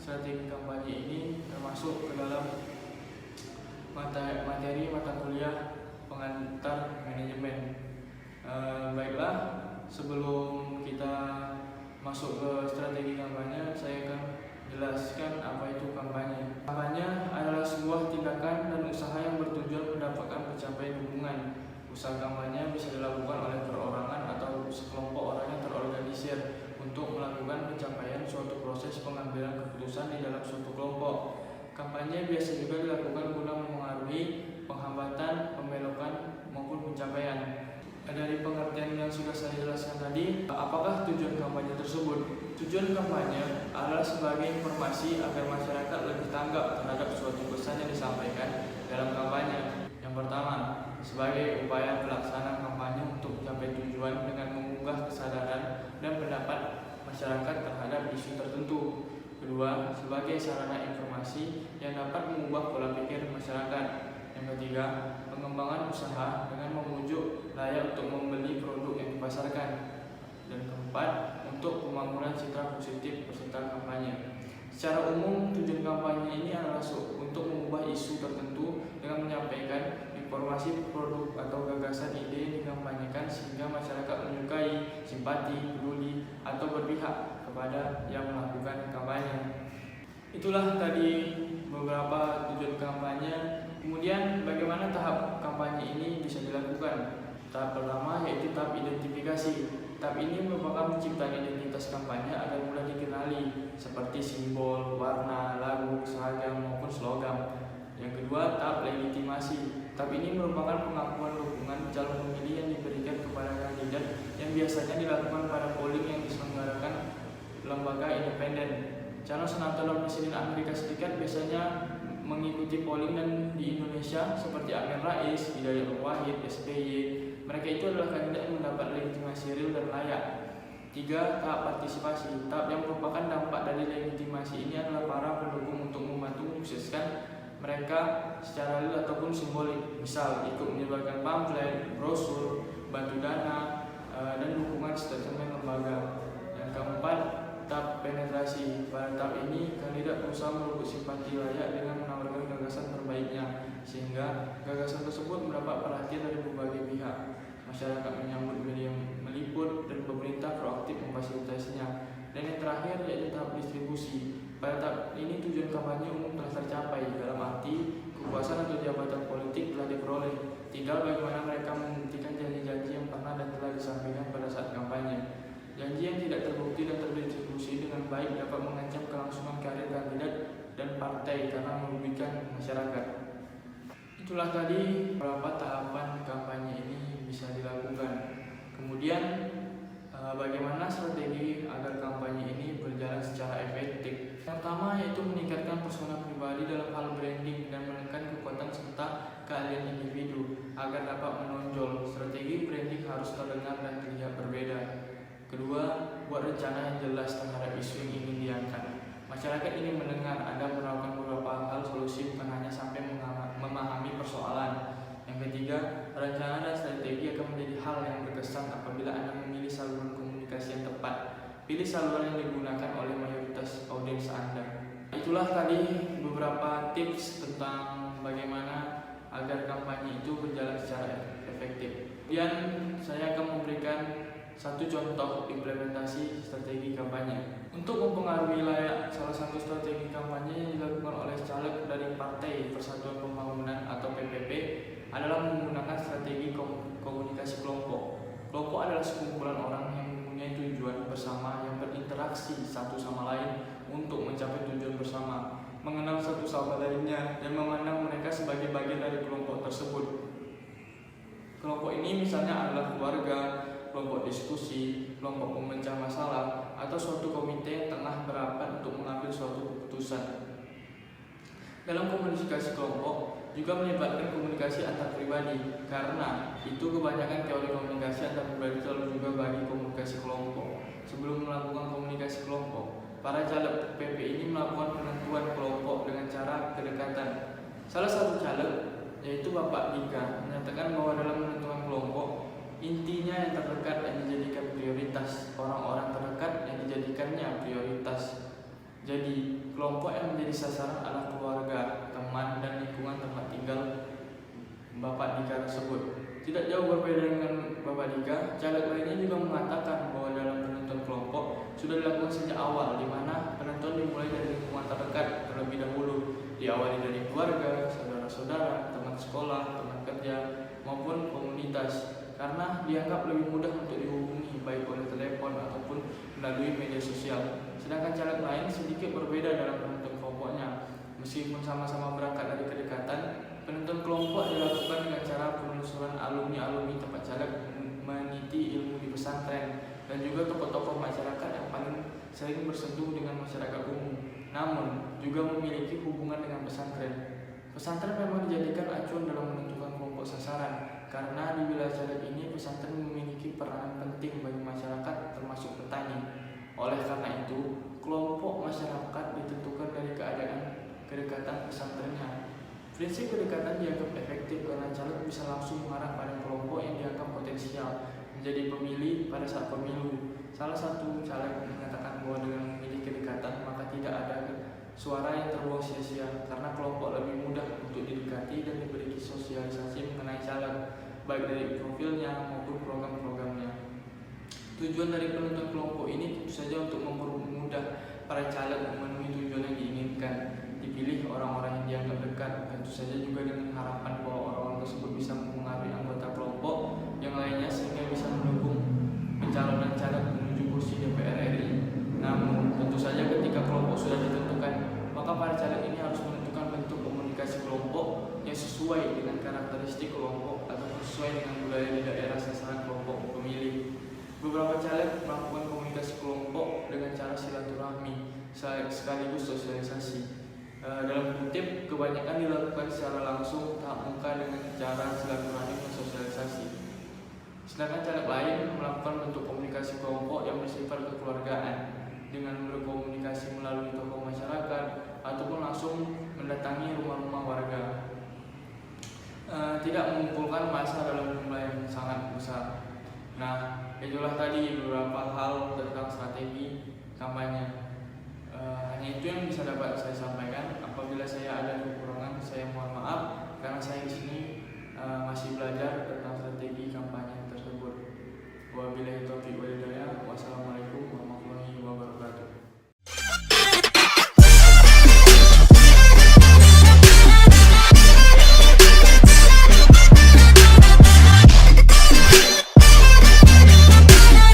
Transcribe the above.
strategi kampanye ini termasuk ke dalam materi mata kuliah pengantar manajemen. Baiklah, sebelum kita masuk ke strategi kampanye, saya akan jelaskan apa itu kampanye. Kampanye adalah sebuah tindakan dan usaha yang bertujuan mendapatkan pencapaian dukungan. Usaha kampanye bisa dilakukan oleh perorangan atau sekelompok orang yang terorganisir untuk melakukan pencapaian suatu proses pengambilan keputusan di dalam suatu kelompok. Kampanye biasa juga dilakukan guna memengaruhi penghambatan, pembelokan maupun pencapaian. Dari pengertian yang sudah saya jelaskan tadi, apakah tujuan kampanye tersebut? Tujuan kampanye adalah sebagai informasi agar masyarakat lebih tanggap terhadap suatu pesan yang disampaikan dalam kampanye. Yang pertama, sebagai upaya pelaksanaan kampanye untuk mencapai tujuan dengan mengunggah kesadaran dan pendapat masyarakat terhadap isu tertentu. Kedua, sebagai sarana informasi yang dapat mengubah pola pikir masyarakat. Yang ketiga, pengembangan usaha dengan memujuk layak untuk membeli produk yang dipasarkan. Dan keempat, untuk pembangunan citra positif peserta kampanye. Secara umum, tujuan kampanye ini adalah untuk mengubah isu tertentu dengan menyampaikan informasi produk atau gagasan ide yang dikampanyekan sehingga masyarakat menyukai, simpati, peduli, atau berpihak kepada yang melakukan kampanye. Itulah tadi beberapa tujuan kampanye. Kemudian bagaimana tahap kampanye ini bisa dilakukan? Tahap pertama yaitu tahap identifikasi. Tahap ini merupakan penciptaan identitas kampanye agar mudah dikenali seperti simbol, warna, lagu, seragam maupun slogan. Yang kedua, tahap legitimasi. Tahap ini merupakan pengakuan dukungan calon pemilih yang diberikan kepada kandidat yang biasanya dilakukan pada polling yang diselenggarakan lembaga independen. Calon senator presiden Amerika Serikat biasanya mengikuti polling dan di Indonesia seperti Amin Rais, Hidayat Nur Wahid, SBY. Mereka itu adalah kandidat yang mendapat legitimasi real dan layak. 3. Tahap partisipasi. Tahap yang merupakan dampak dari legitimasi ini adalah para pendukung untuk membantu menyukseskan mereka secara real ataupun simbolik. Misal, ikut menyebarkan pamflet, brosur, bantu dana, dan dukungan statement lembaga. Yang keempat, tahap penetrasi. Pada tahap ini, kandidat berusaha merebut simpati layak dengan menawarkan gagasan terbaiknya, sehingga gagasan tersebut mendapat perhatian dari berbagai pihak. Masyarakat menyambut media meliput dan pemerintah proaktif memfasilitasinya. Dan yang terakhir yaitu tahap distribusi. Pada tahap ini tujuan kampanye umum telah tercapai, dalam arti kekuasaan atau jabatan politik telah diperoleh. Tinggal bagaimana mereka membuktikan janji-janji yang pernah dan telah disampaikan pada saat kampanye. Janji yang tidak terbukti dan terdistribusi dengan baik dapat mengancam kelangsungan karir kandidat dan partai karena merugikan masyarakat. Itulah tadi beberapa tahapan kampanye ini bisa dilakukan. Kemudian bagaimana strategi agar kampanye ini berjalan secara efektif? Yang pertama yaitu meningkatkan persona pribadi dalam hal branding dan menekan kekuatan serta keahlian individu agar dapat menonjol. Strategi branding harus terdengar dan terlihat berbeda. Kedua, buat rencana yang jelas terhadap isu yang ingin diangkat. Masyarakat ingin mendengar Anda menawarkan beberapa hal solusi, bukan hanya sampai memahami persoalan. Yang ketiga, rencana dan strategi akan menjadi hal yang berkesan apabila Anda memilih saluran komunikasi yang tepat. Pilih saluran yang digunakan oleh mayoritas audiens Anda. Itulah tadi beberapa tips tentang bagaimana agar kampanye itu berjalan secara efektif. Kemudian saya akan memberikan satu contoh implementasi strategi kampanye. Untuk mempengaruhi layak, salah satu strategi kampanye yang dilakukan oleh caleg dari Partai Persatuan Pembangunan atau PPP adalah menggunakan strategi komunikasi kelompok. Kelompok adalah sekumpulan orang yang mempunyai tujuan bersama yang berinteraksi satu sama lain untuk mencapai tujuan bersama, mengenal satu sama lainnya, dan memandang mereka sebagai bagian dari kelompok tersebut. Kelompok ini misalnya adalah keluarga, kelompok diskusi, kelompok pemecah masalah, atau suatu komite yang tengah berapat untuk mengambil suatu keputusan. Dalam komunikasi kelompok juga melibatkan komunikasi antar pribadi, karena itu kebanyakan teori komunikasi antar pribadi selalu juga bagi komunikasi kelompok. Sebelum melakukan komunikasi kelompok, para caleg PP ini melakukan penentuan kelompok dengan cara kedekatan. Salah satu caleg, yaitu Bapak Dika, menyatakan bahwa dalam menentukan kelompok, intinya yang terdekat yang dijadikan prioritas, orang-orang terdekat yang dijadikannya prioritas. Jadi, kelompok Kelompok yang menjadi sasaran adalah keluarga, teman, dan lingkungan tempat tinggal Bapak Dika tersebut. Tidak jauh berbeda dengan Bapak Dika, caleg lainnya juga mengatakan bahwa dalam penentuan kelompok sudah dilakukan sejak awal, di mana penentuan dimulai dari lingkungan terdekat terlebih dahulu, diawali dari keluarga, saudara-saudara, teman sekolah, teman kerja, maupun komunitas, karena dianggap lebih mudah untuk dihubungi baik oleh telepon ataupun melalui media sosial. Sedangkan caleg lain sedikit berbeda dalam penentuan kelompoknya. Meskipun sama-sama berangkat dari kedekatan, penentuan kelompok dilakukan dengan cara penelusuran alumni-alumni tempat caleg meniti ilmu di pesantren dan juga tokoh-tokoh masyarakat yang paling sering bersentuh dengan masyarakat umum, namun juga memiliki hubungan dengan pesantren. Pesantren memang dijadikan acuan dalam menentukan kelompok sasaran, karena di wilayah caleg ini pesantren memiliki peranan penting bagi masyarakat termasuk petani. Oleh karena itu, kelompok masyarakat ditentukan dari kedekatan pesantrennya. Prinsip kedekatan dianggap efektif karena caleg bisa langsung mengarah pada kelompok yang dianggap potensial menjadi pemilih pada saat pemilu. Salah satu caleg mengatakan bahwa dengan memilih kedekatan maka tidak ada suara yang terbuang sia-sia, karena kelompok lebih mudah untuk didekati dan diberi sosialisasi mengenai caleg, baik dari profilnya maupun program-programnya. Tujuan dari penentuan kelompok ini tentu saja untuk mempermudah para caleg memenuhi tujuan yang diinginkan. Dipilih orang-orang yang dianggap dekat, tentu saja juga dengan harapan bahwa orang-orang tersebut bisa mempengaruhi anggota kelompok yang lainnya sehingga bisa mendukung pencalonan caleg menuju kursi DPR RI. Namun, tentu saja ketika kelompok sudah ditentukan, maka para caleg ini harus menentukan bentuk komunikasi kelompok yang sesuai dengan karakteristik kelompok atau sesuai dengan budaya di daerah sasaran kelompok pemilih. Beberapa caleg melakukan komunikasi kelompok dengan cara silaturahmi sekaligus sosialisasi. Dalam kutip, kebanyakan dilakukan secara langsung tatap muka dengan cara silaturahmi dan sosialisasi. Sedangkan caleg lain melakukan bentuk komunikasi kelompok yang bersifat kekeluargaan dengan berkomunikasi melalui tokoh masyarakat ataupun langsung mendatangi rumah-rumah warga. Tidak mengumpulkan massa dalam jumlah yang sangat besar. Nah, itulah tadi beberapa hal tentang strategi kampanye. Hanya itu yang bisa dapat saya sampaikan. Apabila saya ada kekurangan, saya mohon maaf karena saya di sini masih belajar tentang strategi